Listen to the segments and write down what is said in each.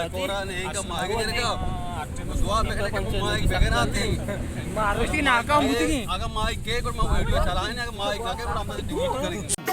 कोरा नहीं का मागे जरगा दुआ पहले के माइक बगैर आती मारुति नाका मुतगी अगर माइक के को मैं वीडियो चलाने अगर माइक आके पर हम डिलीट करेंगे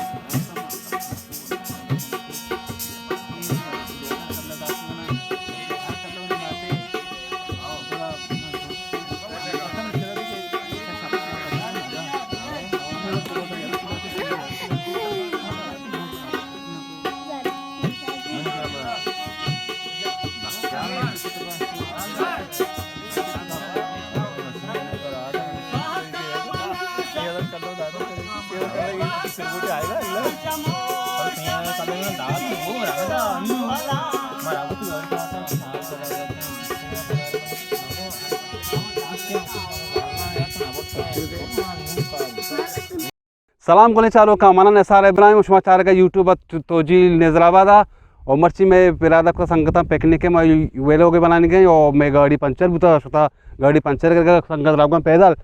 सलाम कोने चालो का माना नसार इब्राहिम समाचार का यूट्यूब तोजी नजराबादा और मर्ची में पिरादा का संगता पिकनिक के मैं वे लोग बनाने गए और मैं गाड़ी पंचर बुता शुता गाड़ी पंचर करके संगत राग पैदल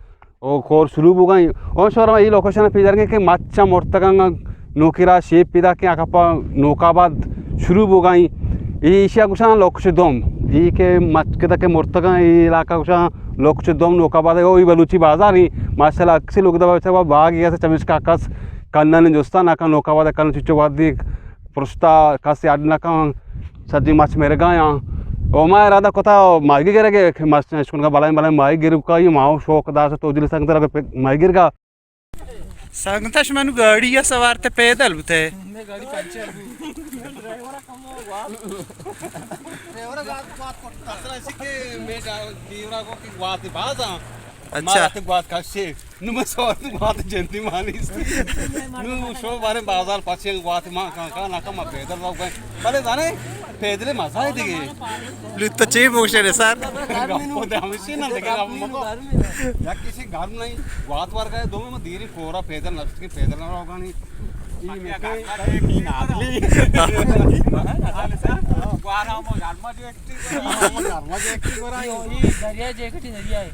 और खोर शुरू हो गई और शोर में ये लोकेशन फिर गए कि मच्छा मोर्तगंगा नोकिरा शेप पिदा के आकपा नौकाबाद शुरू हो गई ये ईशिया कुछ लोकशुद्धम ये के मचके के मोर्तगा ये इलाका कुछ लोकशुद्धम नौकाबाद है वो बलूची बाजार ही माशाल्लाह अक्सर लोग दबा बाग ये चमिश का आकाश कन्नन जोस्ता नाका नौकाबाद कन्न चुच्चोबादी पुरुषता कासी आडनाका सज्जी माछ मेरे गाया ओ मा इरादा कोता मागी गिरेगे माछ इसको बलाय बलाय मागी गिर का ये माओ शौक दास तो दिल संग तरह मागी गिर का संगतश मनु गाड़ी या सवार ते पैदल बुते मैं गाड़ी पंचर ड्राइवर बात तसरा सिके मैं दीवरा को की बात बाजा अच्छा ते बात का से नु मैं सवार तू बात जंती मानिस नु शो बारे बाजार पाछे बात मा का ना का मा पैदल राव गए भले जाने पैदल मजा है दिगे लुत चे मोशन है सर गप्पो दे हमेशा ना देखे आप मको या किसी घर में नहीं बात वार गए दो में धीरे कोरा पैदल नफ्स के पैदल ना होगा नहीं ये में की नादली वारा मो यारमा जो एक्टिंग करा ये दरिया जैकेट दरिया है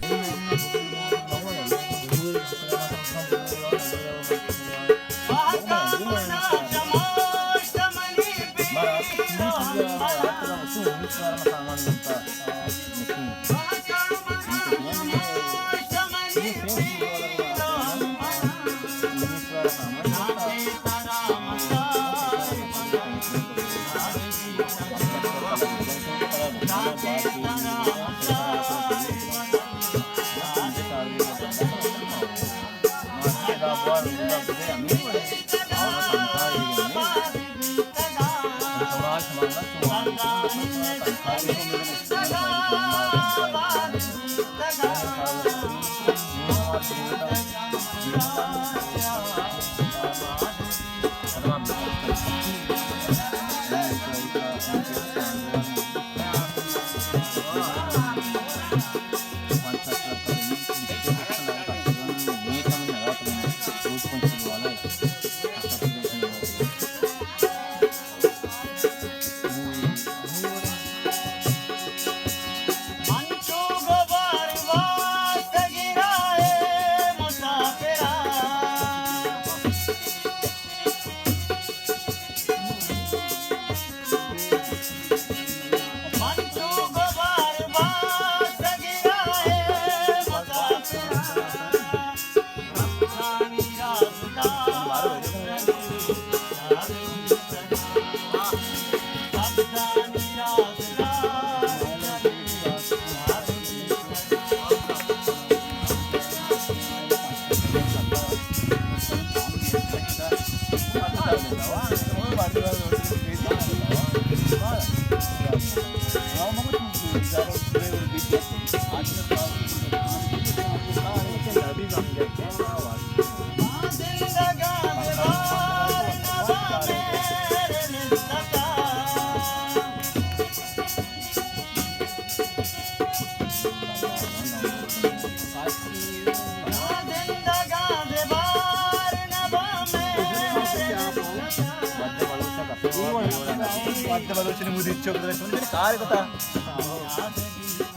मध्य बलोचिनी मुझे इच्छा होता है सुनते हैं कार कथा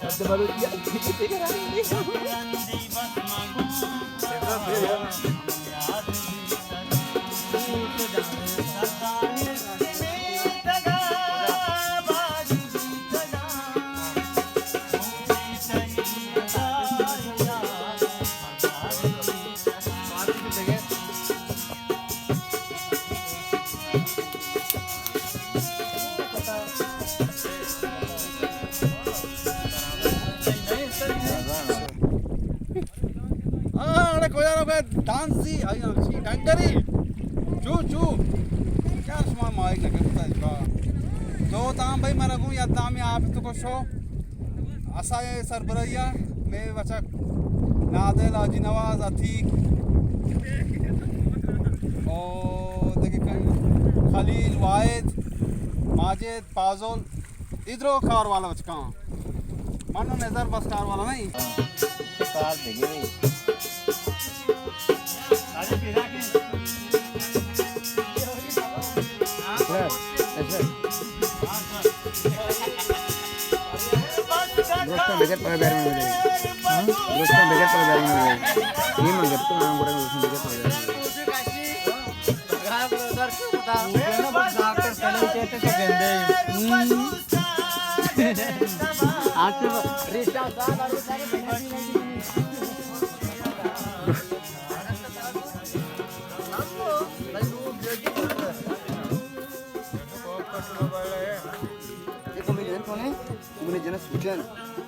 मध्य बलोचिया डांसी आई आमची डंगरी चू चू क्या सुमा माइक लगे पता इसका तो ताम भाई मरा को या ताम आप तो को शो असा ये सरबरैया मैं बचा नादिल आजी नवाज अतीक और देखिए खलील वाहिद माजिद पाजुल इधरो कार वाला बचका मानो नजर बस कार वाला नहीं कार देगे सारे पिरा के दोस्तों बगैर पर बैर में मिलेगी दोस्तों बगैर पर बैर में मिलेगी ये मंगे तो नाम बोले दोस्तों बगैर पर बैर में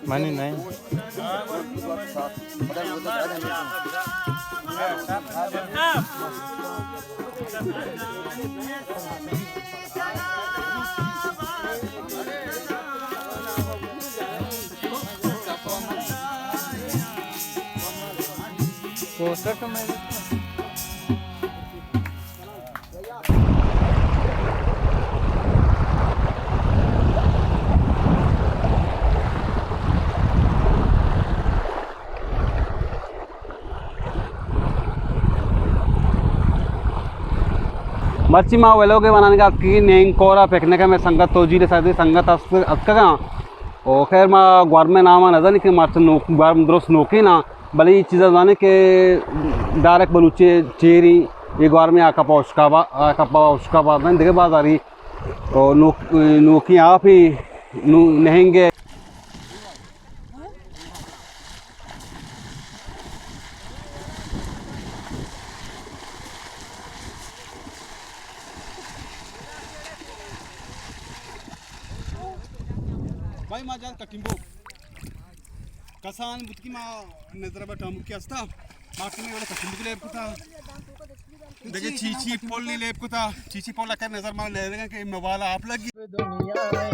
मानी नहीं पोस्टर तो मैं मर्ची माँ वेलोगे बनाने का की नेंग कोरा फेंकने का मैं संगत तोजी ले सकती संगत अक्का और खैर माँ ग्वार में नामा नजर नहीं कि मर्च नोक ग्वार द्रोस नोकी ना भले ये चीज़ें जाने के डायरेक्ट बलूचे चेरी ये ग्वार में आका पौष्का बाद नहीं देखे बात आ रही और नोकी आप ही नहेंगे भाई मा जान कटिंबो कसान बुतकी मा नजर बटा मुख्य असता माटी में वाला कटिंबो लेप कुता देखिए चीची पोल ली लेप कुता चीची पोल लकर नजर मार ले लेगा कि मवाला आप लगी दुनिया है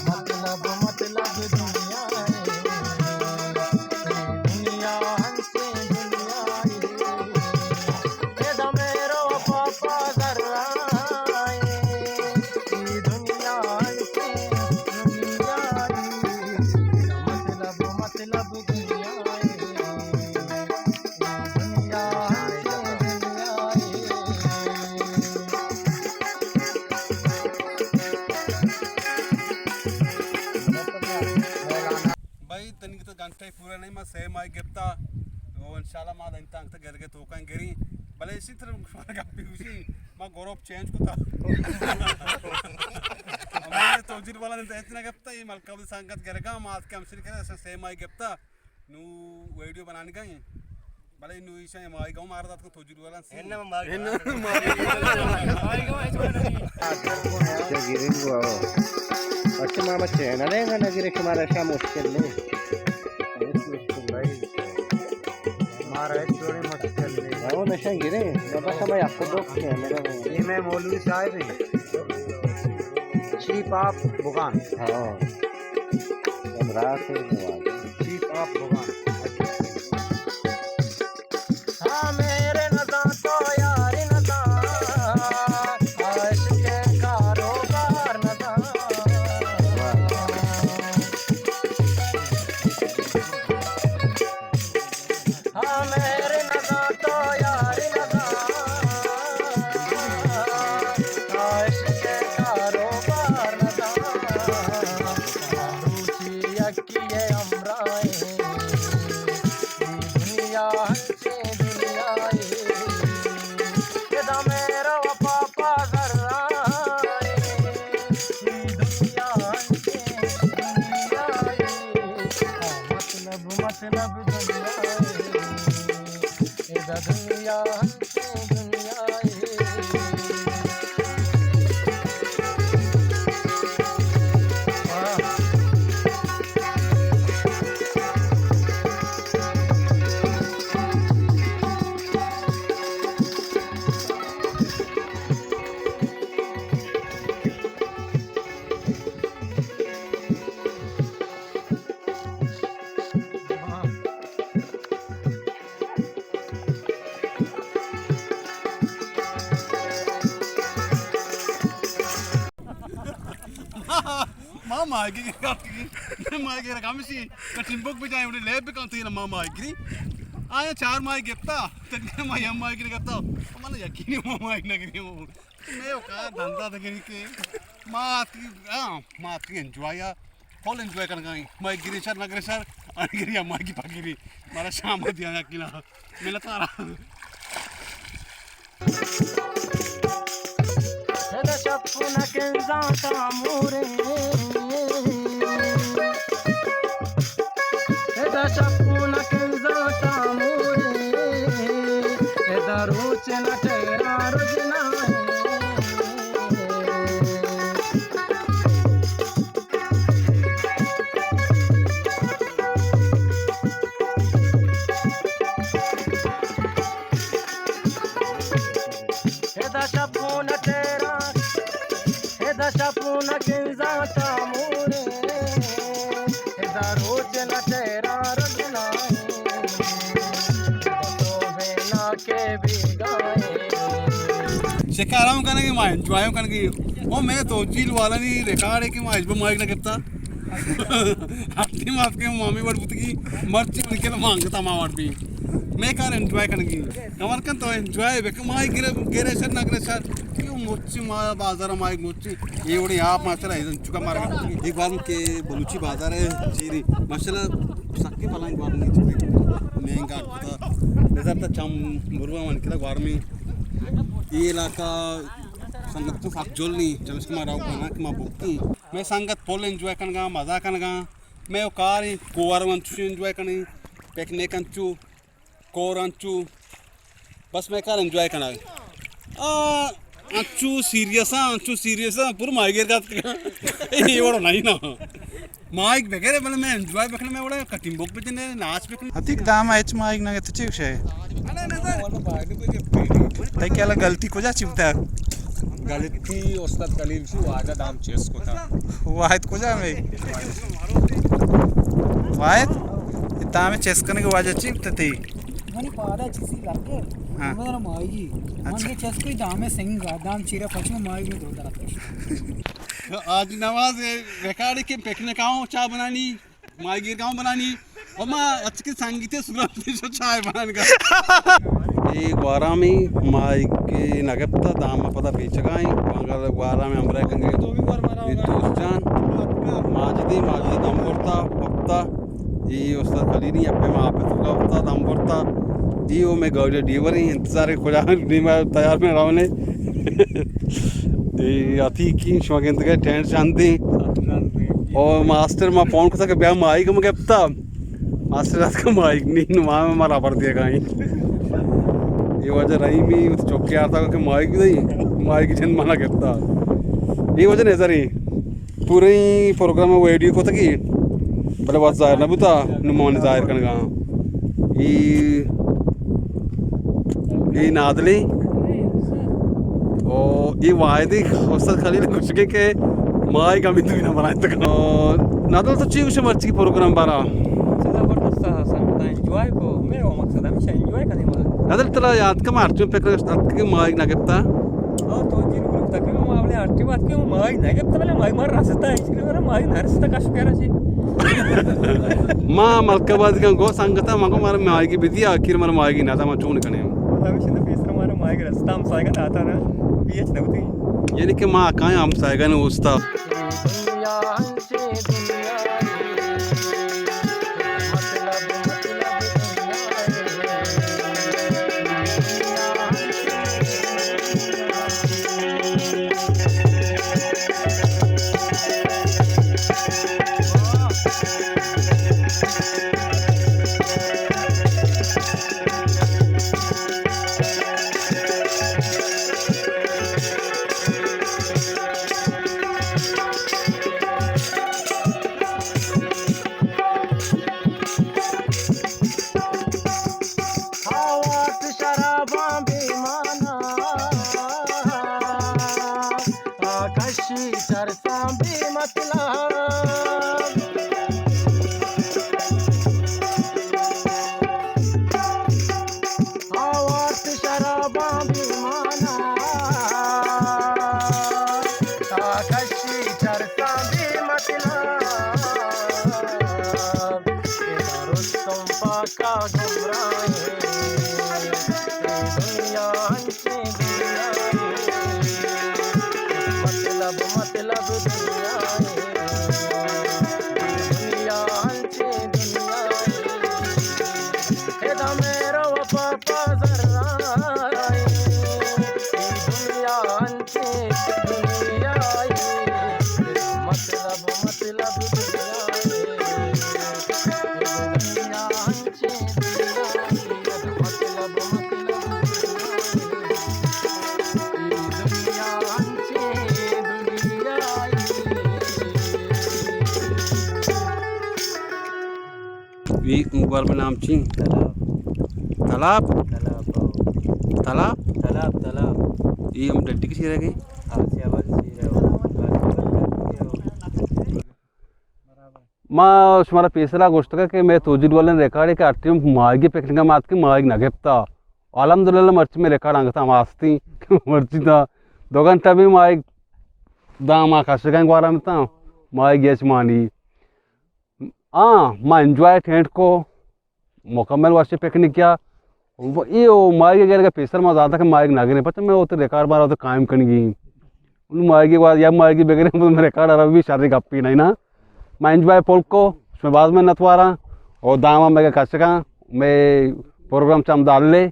मतलब दुनिया है दुनिया हंसे दुनिया है मेरो पापा कर रहा है दुनिया हंसे दुनिया मतलब दुनिया है दुनिया भाई तनिक तो घंटा पूरा नहीं मैं सेम आई गिरता और इंशाल्लाह मां दिन तक गर के तो कां गिरी भले इसी तरह का पीछे मैं गौरव चेंज को था मैं तो जिर वाला दिन इतना गिरता ये मलका भी संगत करेगा मां के हमसे करे ऐसे सेम आई गिरता नु वीडियो बनाने का ही भले नु इसे माई गांव मार दात को तो जिर वाला से अच्छा मामा चैनल है ना गिरे हमारा ऐसा मुश्किल नहीं हमारा एक जोड़ी मुश्किल नहीं वो नशा गिरे बाबा समय आपको दो मेरा ये मैं मौलवी साहब है चीप आप दुकान हाँ रात से चीप आप दुकान हाँ मेरे नदा तो यार नदा आश के कारोबार नदा हाँ मेरे नदा तो यार नदा आश के कारोबार नदा रुचि अक्की अमराए दुनिया हंसे दुनिया ये मेरा पापा कर रहा है दुनिया हंसे दुनिया मतलब दुनिया ये दुनिया हंसे दुनिया maigi ke maigi ra kamisi katimbok bijay ude leb kan tiyena ma maigi aya 4 maigi getta tenne ma yam maigi getta mana yakini ma maigi nagini me o ka danda dagini ke maati enjoy ya full enjoy karna maigi ri sar nagre sar agiri ya maigi pagiri mara sham diya yakina mela tara Eda chapuna kenzata amore Eda chapuna kenzata amore Eda roche na tera rojna Eda chapuna tera Eda chapuna kenzata amore Eda roche na tera rojna to vena ke bigaye shikara हूँ कहने की मैं enjoy हूँ कहने की वो मैं तो चील वाला नहीं रिकॉर्ड है कि मैं इसमें माइक ना करता हफ्ते में आपके मामी बड़ पुत की मर्ची उनके लिए मांगता मावाड़ भी मैं कार एंजॉय करने की कमर कन तो एंजॉय बेक माई गिरे सर ना गिरे सर क्यों मोची मा बाजार माइक मोची ये उड़े आप मास्टर है चुका मार एक बार के बलूची बाजार है जीरी माशाल्लाह सक्के पलांग बार नहीं चुके महंगा था नजर तक चम बुरवा मन के बार में ये इलाका संगत तो फाक जोल नहीं जब इसको माराओ बना कि माँ बुकती मैं संगत फुल एंजॉय करना मज़ा करना मैं वो कार कोवर वंचू एंजॉय करनी पिकनिक अंचू कोर अंचू बस मैं कार एंजॉय करना अंचू सीरियस पूरा माइक का ये बड़ा नहीं ना माइक वगैरह बोले मैं एंजॉय bekne मैं बड़ा कटिंग बुक पे जने नाच bekne अतिक दाम आयच माइक ना तो चीव शे ताई केला गलती को जा चिवता गलती उस्ताद कलील शू आजा दाम चेस को था वाहिद को जा में वाहिद दाम चेस करने के वाजा चिवता थी मनी पादा चिसी लाके हमारा माईगी मन के चेस कोई दाम है सिंग दाम चीरा फचू माईगी दो तरफ आज नवाज रिकॉर्ड के पेकने काओ चाय बनानी माईगीर काओ बनानी और मैं अच्छे के संगीत सुगंधी जो चाय बनाने का ये ग्वारा में माइक के नगप्ता दाम पता बेचगाई अगर ग्वारा में हमरे कंगे ये दोस्तान माजदी दम करता वक्ता ये उस्ताद खली नहीं अपने माँ पे तुका वक्ता दम करता ये वो मैं गाड़ी डिलीवरी इंतजार खुदा नहीं मैं तैयार में रहने अति की शौकीन के टेंट शांति और मास्टर माँ फोन को था कि ब्याह माइक में गप्ता मास्टर रात का माइक नहीं वहाँ में मारा पड़ दिया कहीं ये वजह रही मी चौकी आता कि माइक नहीं माइक जन माना गप्ता ये वजह नहीं सर पूरी प्रोग्राम में वो एडियो को था कि बड़े बात जाहिर ना बुता नुमाने जाहिर करने का ये नादली और ये वायदे उस्ताद खलील कुछ के माइक अभी तो ना बनाए तक नादल तो चीज़ उसे मर्ची प्रोग्राम बारा जबरदस्त संगत एंजॉय को मेरा मकसद हमेशा एंजॉय करने वाला नादल तेरा याद का मार्च में पेकर के माइक ना गिफ्ता तो जी ग्रुप तक में मावले आरती बात के माई नहीं जब तक माई मार रास्ता है इसलिए मेरा माई ना रास्ता का शुक्र है माँ मलकाबाद का गो संगता माँ को मारे माइक की बिदिया आखिर मारे माइक ही ना था माँ चून करने हमेशा ना पेसर मारा माई का रास्ता हम साइकिल आता ना पीएच ना होती यानी कि माँ कहाँ हम साइकिल ने उस्ता दुनिया से दुनिया ये मोबाइल में नाम छी तालाब तालाब ये हम डड्डी की रह गई माँ तुम्हारा पेसरा गोश्त का कि मैं तोजिल वाले रिकॉर्ड के आर्टी में मार्गी पेकने मात के मार्ग ना घेपता अलहमदुलिल्लाह मर्ची में रिकॉर्ड आंगता मास्ती मर्ची था 2 घंटा भी मार्ग दाम आकाश का वारा में था मार्ग यच मानी मैं एंजॉय टेंट को मुकम्मल वास्ते पिकनिक किया ये मार्ग अगर पेसर में ज़्यादा कि मार्ग ना गिरे पता मैं वो तो रिकॉर्ड बार तो कायम करेंगी उन मार्ग के बाद या मार्ग बगैर मैं रिकॉर्ड आ रहा भी शादी गप्पी नहीं ना मैं एंजॉय पोल को उसमें बाद में नतवारा और दामा मैं कचका मैं प्रोग्राम चम डाल ले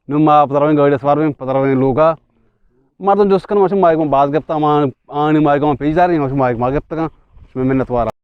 नुमा पता गाड़ी सवार में पता लोग मर्द जोस्कन माइक में बात गप्ता आने माइक में पेज जा रही माइक में गप्ता उसमें मैं नतवारा